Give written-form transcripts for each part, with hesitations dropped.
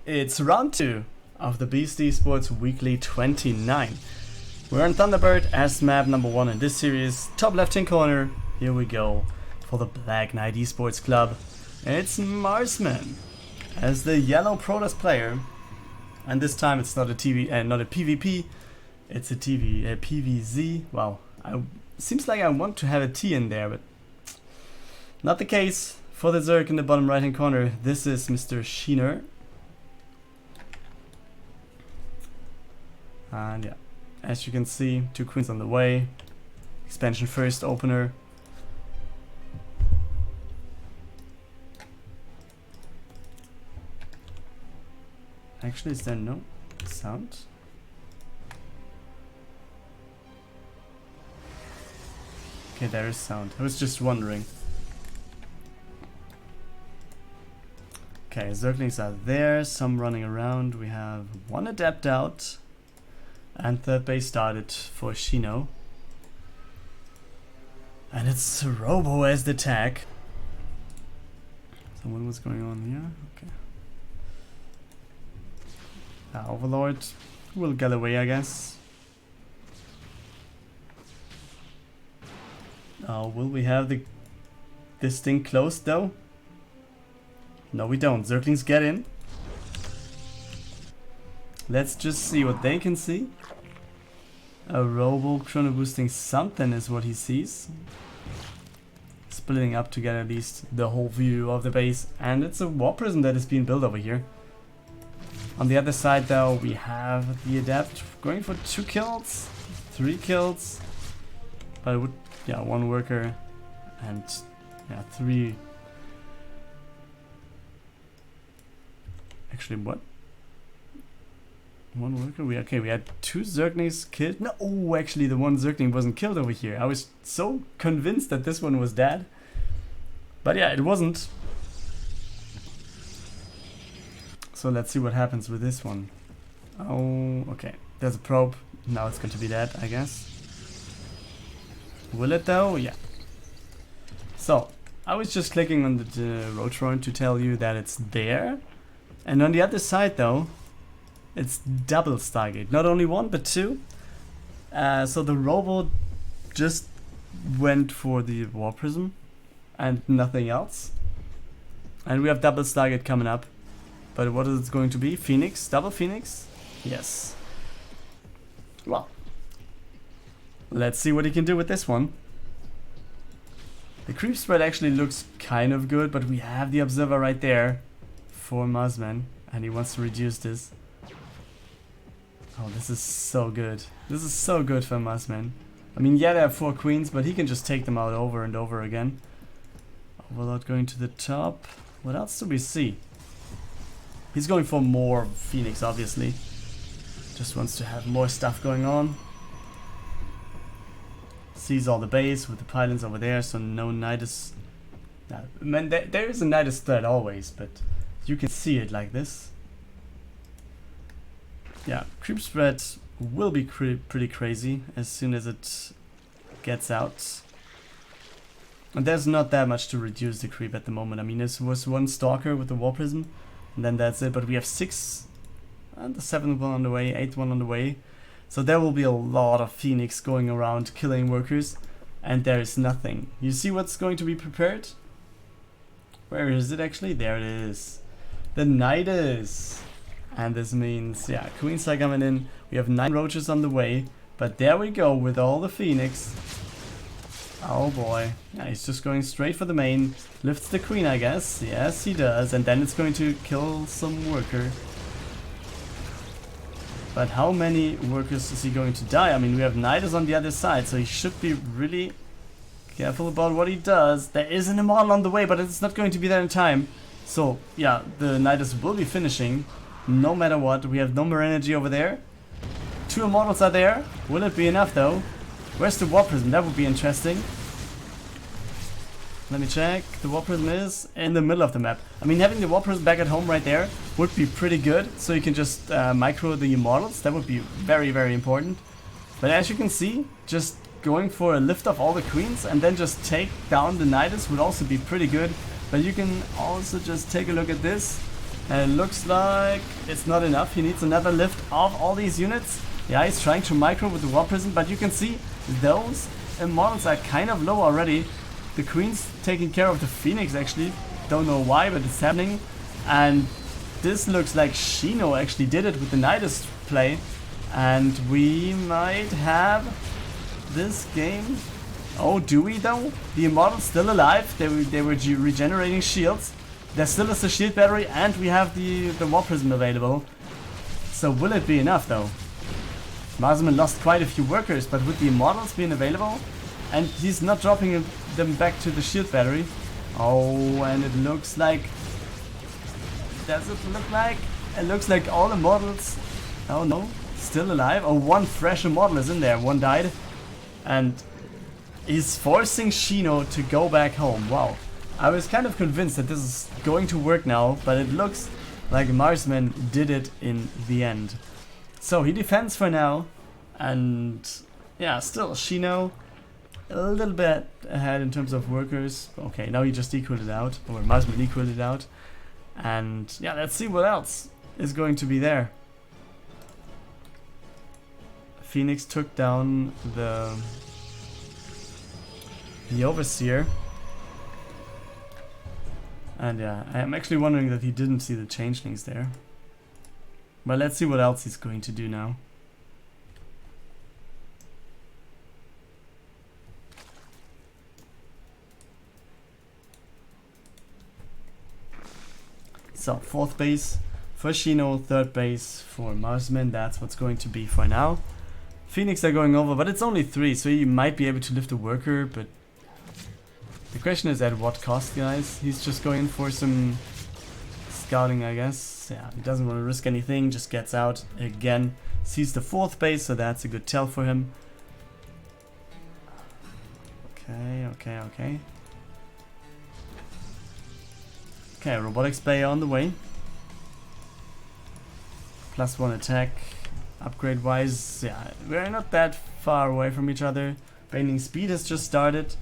It's round 2 of the Beast Esports Weekly 29. We're on Thunderbird as map number 1 in this series. Top left hand corner, here we go for the Black Knight Esports Club. It's Marsman as the yellow Protoss player. And this time it's not a PvP, it's a PvZ. Wow, seems like I want to have a T in there, but not the case. For the Zerg in the bottom right hand corner, this is Mr. shinø. And yeah, as you can see, 2 queens on the way. Expansion first opener. Actually, is there no sound? Okay, there is sound. I was just wondering. Okay, Zerglings are there, some running around. We have 1 adept out. And third base started for shinø. And it's Robo as the tag. So what's going on here? Okay. Overlord will get away, I guess. Will we have this thing closed though? No, we don't. Zerglings get in. Let's just see what they can see. A Robo chrono boosting something is what he sees. Splitting up to get at least the whole view of the base. And it's a war prism that is being built over here. On the other side though, we have the adept going for 2 kills, 3 kills. But it would, yeah, 1 worker and yeah, 3. Actually, what? 1 worker? We had 2 Zerglings killed. No, oh, actually the 1 Zergling wasn't killed over here. I was so convinced that this one was dead. But yeah, it wasn't. So let's see what happens with this one. Oh, okay. There's a probe. Now it's going to be dead, I guess. Will it though? Yeah. So, I was just clicking on the ro8 to tell you that it's there. And on the other side though, it's double Stargate. Not only 1, but 2. So the Robo just went for the War Prism and nothing else. And we have double Stargate coming up. But what is it going to be? Phoenix? Double Phoenix? Yes. Well, let's see what he can do with this one. The creep spread actually looks kind of good, but we have the Observer right there for Marsman, and he wants to reduce this. Oh, this is so good. This is so good for Marsman. I mean, yeah, there are 4 queens, but he can just take them out over and over again. Overlord going to the top. What else do we see? He's going for more Phoenix, obviously. Just wants to have more stuff going on. Sees all the base with the pylons over there, so no Nidus. I mean, there is a Nidus threat always, but you can see it like this. Yeah, creep spread will be pretty crazy as soon as it gets out. And there's not that much to reduce the creep at the moment. I mean, this was 1 Stalker with the War Prism, and then that's it. But we have 6, and the 7th one on the way, 8th one on the way. So there will be a lot of Phoenix going around killing workers, and there is nothing. You see what's going to be prepared? Where is it actually? There it is. The Nidus. And this means, yeah, queens are coming in. We have 9 roaches on the way. But there we go with all the Phoenix. Oh boy. Yeah, he's just going straight for the main. Lifts the queen, I guess. Yes, he does. And then it's going to kill some worker. But how many workers is he going to die? I mean, we have Nidus on the other side, so he should be really careful about what he does. There is an Immortal on the way, but it's not going to be there in time. So, yeah, the Nidus will be finishing. No matter what, we have no more energy over there. 2 Immortals are there. Will it be enough though? Where's the War Prism? That would be interesting. Let me check. The War Prism is in the middle of the map. I mean, having the War Prism back at home right there would be pretty good. So you can just micro the Immortals. That would be very, very important. But as you can see, just going for a lift of all the queens and then just take down the Nidus would also be pretty good. But you can also just take a look at this. And it looks like it's not enough. He needs another lift of all these units. Yeah, he's trying to micro with the War Prism, but you can see those models are kind of low already. The Queen's taking care of the Phoenix actually. Don't know why, but it's happening. And this looks like shinø actually did it with the Nidus play. And we might have this game. Oh, do we though? The Immortal's still alive. They were regenerating shields. There still is a shield battery, and we have the War Prism available. So will it be enough though? Marsman lost quite a few workers, but with the Immortals being available, and he's not dropping them back to the shield battery. Oh, and it looks like... Does it look like? It looks like all Immortals... Oh no, still alive. Oh, one fresh Immortal is in there. One died. And he's forcing shinø to go back home. Wow. I was kind of convinced that this is going to work now, but it looks like Marsman did it in the end. So he defends for now, and yeah, still shinø a little bit ahead in terms of workers. Okay, now he just equaled it out, or Marsman equaled it out. And yeah, let's see what else is going to be there. Phoenix took down the Overseer. And yeah, I'm actually wondering that he didn't see the changelings there. But let's see what else he's going to do now. So, 4th base for shinø, 3rd base for Marsman. That's what's going to be for now. Phoenix are going over, but it's only 3, so you might be able to lift a worker, but the question is at what cost, guys? He's just going for some scouting, I guess. Yeah, he doesn't want to risk anything, just gets out again. Sees the 4th base, so that's a good tell for him. Okay. Okay, robotics bay on the way. +1 attack. Upgrade wise, yeah, we're not that far away from each other. Baiting speed has just started.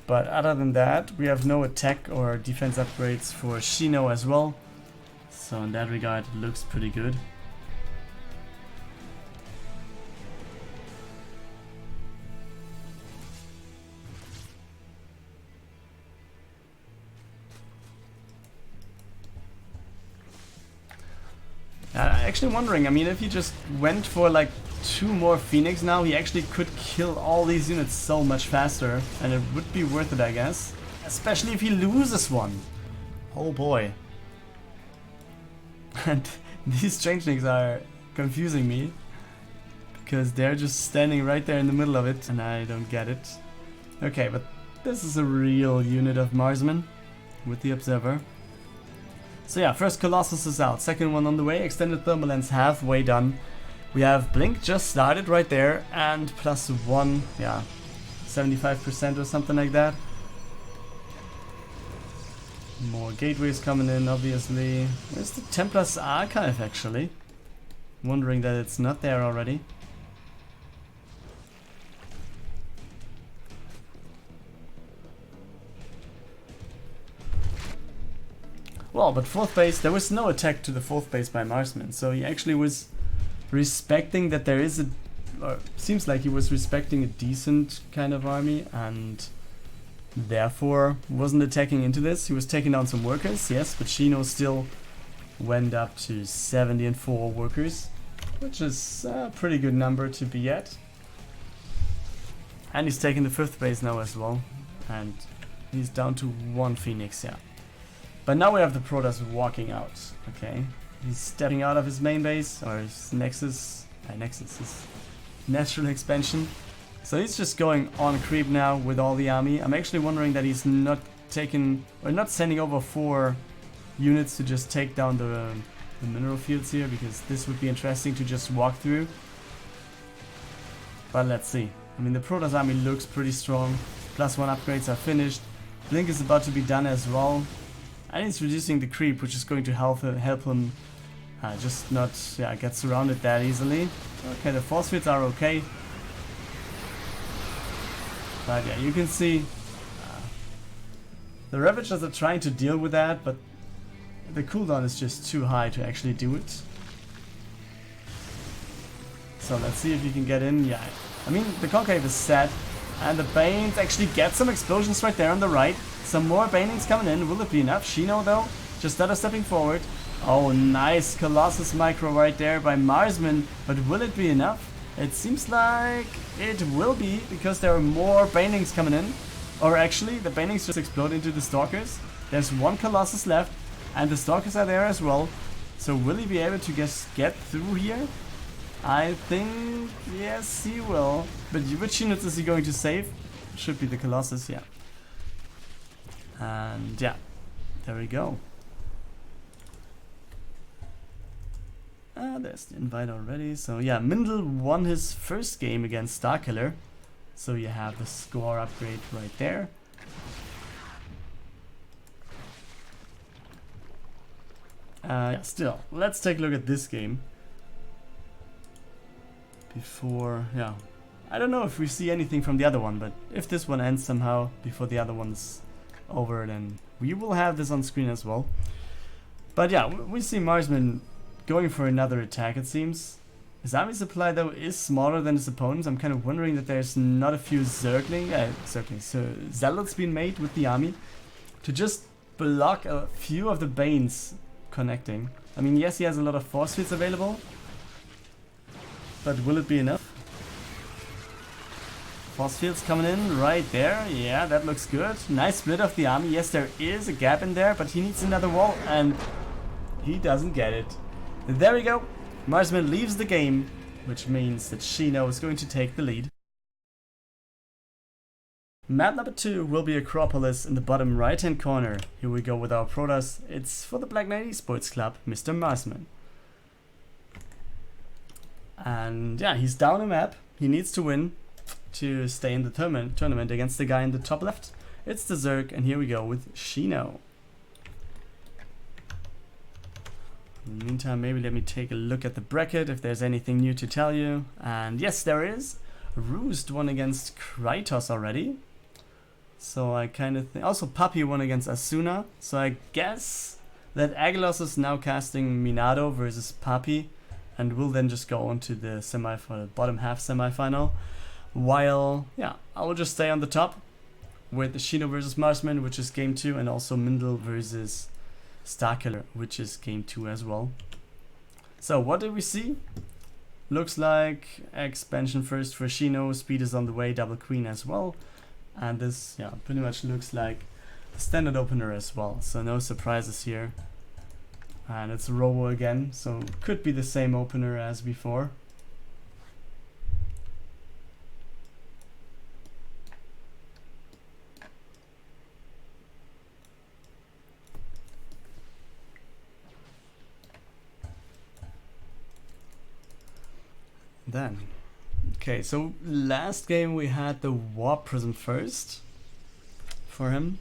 But other than that, we have no attack or defense upgrades for shinø as well. So in that regard, it looks pretty good. Actually wondering, I mean, if he just went for like 2 more Phoenix now, he actually could kill all these units so much faster, and it would be worth it, I guess. Especially if he loses one. Oh boy. And these changelings are confusing me, because they're just standing right there in the middle of it, and I don't get it. Okay, but this is a real unit of Marsman with the Observer. So yeah, first Colossus is out, second one on the way, extended thermal lens halfway done. We have Blink just started right there, and +1, yeah, 75% or something like that. More gateways coming in, obviously. Where's the Templar's Archive, actually? Wondering that it's not there already. Well, but 4th base, there was no attack to the 4th base by Marsman, so he actually was respecting that there is a... or seems like he was respecting a decent kind of army, and therefore wasn't attacking into this. He was taking down some workers, yes, but shinø still went up to 74 workers, which is a pretty good number to be at. And he's taking the 5th base now as well, and he's down to 1 Phoenix, yeah. But now we have the Protoss walking out, okay? He's stepping out of his main base, or his Nexus, his natural expansion. So he's just going on creep now with all the army. I'm actually wondering that he's not taking, or not sending over 4 units to just take down the mineral fields here, because this would be interesting to just walk through. But let's see. I mean, the Protoss army looks pretty strong. +1 upgrades are finished. Blink is about to be done as well. And he's reducing the creep, which is going to help him just not get surrounded that easily. Okay, the force fields are okay. But yeah, you can see the Ravagers are trying to deal with that, but the cooldown is just too high to actually do it. So let's see if you can get in. Yeah, I mean, the concave is set, and the Banes actually get some explosions right there on the right. Some more Banings coming in. Will it be enough? shinø though, just stutter stepping forward. Oh, nice Colossus micro right there by Marsman, but will it be enough? It seems like it will be, because there are more Banings coming in. Or actually, the Banings just explode into the Stalkers. There's one Colossus left, and the Stalkers are there as well. So will he be able to just get through here? I think, yes, he will. But which units is he going to save? Should be the Colossus, yeah. And yeah, there we go. There's the invite already. So yeah, Mindel won his first game against Starkiller. So you have the score upgrade right there. Yeah, still, let's take a look at this game. Before, yeah, I don't know if we see anything from the other one, but if this one ends somehow before the other one's over, then we will have this on screen as well. But yeah, we see Marsman going for another attack, it seems. His army supply though is smaller than his opponents. I'm kind of wondering that there's not a few so zealots being made with the army to just block a few of the Banes connecting. I mean, yes, he has a lot of force fields available, but will it be enough? Force fields coming in right there. Yeah, that looks good. Nice split of the army. Yes, there is a gap in there, but he needs another wall, and he doesn't get it. There we go. Marsman leaves the game, which means that shinø is going to take the lead. Map number 2 will be Acropolis in the bottom right hand corner. Here we go with our Protoss. It's for the Black Knight Esports Club, Mr. Marsman. And yeah, he's down a map. He needs to win to stay in the tournament against the guy in the top left. It's the Zerg, and here we go with shinø. In the meantime, maybe let me take a look at the bracket if there's anything new to tell you. And yes, there is. Roost won against Kratos already. So I kind of think... Also, Puppy won against Asuna. So I guess that Agilos is now casting Minado versus Puppy, and will then just go on to the bottom half semi-final. While, yeah, I will just stay on the top with the shinø versus Marsman, which is game 2, and also Mindel versus Starkiller, which is game 2 as well. So what did we see? Looks like expansion first for shinø, speed is on the way, double queen as well. And this, yeah, pretty much looks like the standard opener as well. So no surprises here. And it's ro8 again, so could be the same opener as before. Then, okay, so last game we had the Warp Prism first for him.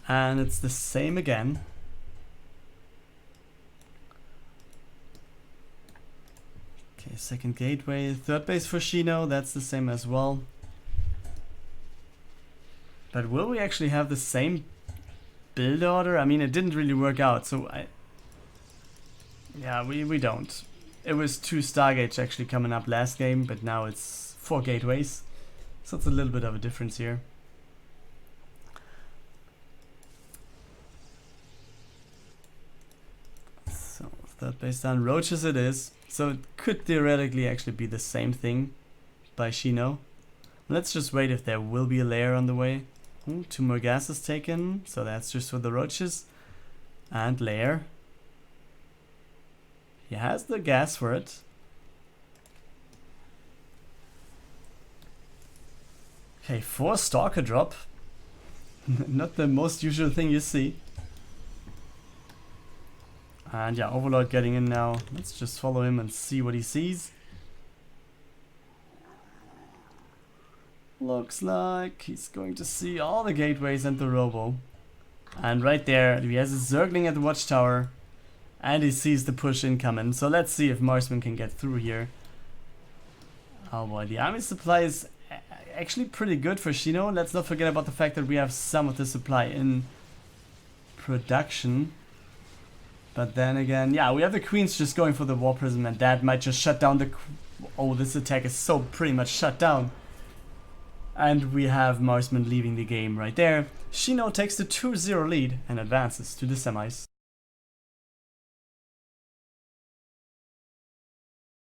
And it's the same again. Okay, second gateway, third base for shinø, that's the same as well. But will we actually have the same build order? I mean, it didn't really work out, so we don't. It was 2 Stargates actually coming up last game, but now it's 4 gateways, so it's a little bit of a difference here. So third base down, roaches it is, so it could theoretically actually be the same thing by shinø. Let's just wait if there will be a layer on the way. 2 more gases taken, so that's just for the roaches. And layer. He has the gas for it. Okay, 4 stalker drop. Not the most usual thing you see. And yeah, Overlord getting in now. Let's just follow him and see what he sees. Looks like he's going to see all the gateways and the robo. And right there, he has a Zergling at the watchtower. And he sees the push incoming. So let's see if Marsman can get through here. Oh boy, the army supply is actually pretty good for shinø. Let's not forget about the fact that we have some of the supply in production. But then again, yeah, we have the queens just going for the war prism, and that might just shut down the... Oh, this attack is so pretty much shut down. And we have Marsman leaving the game right there. shinø takes the 2-0 lead and advances to the semis.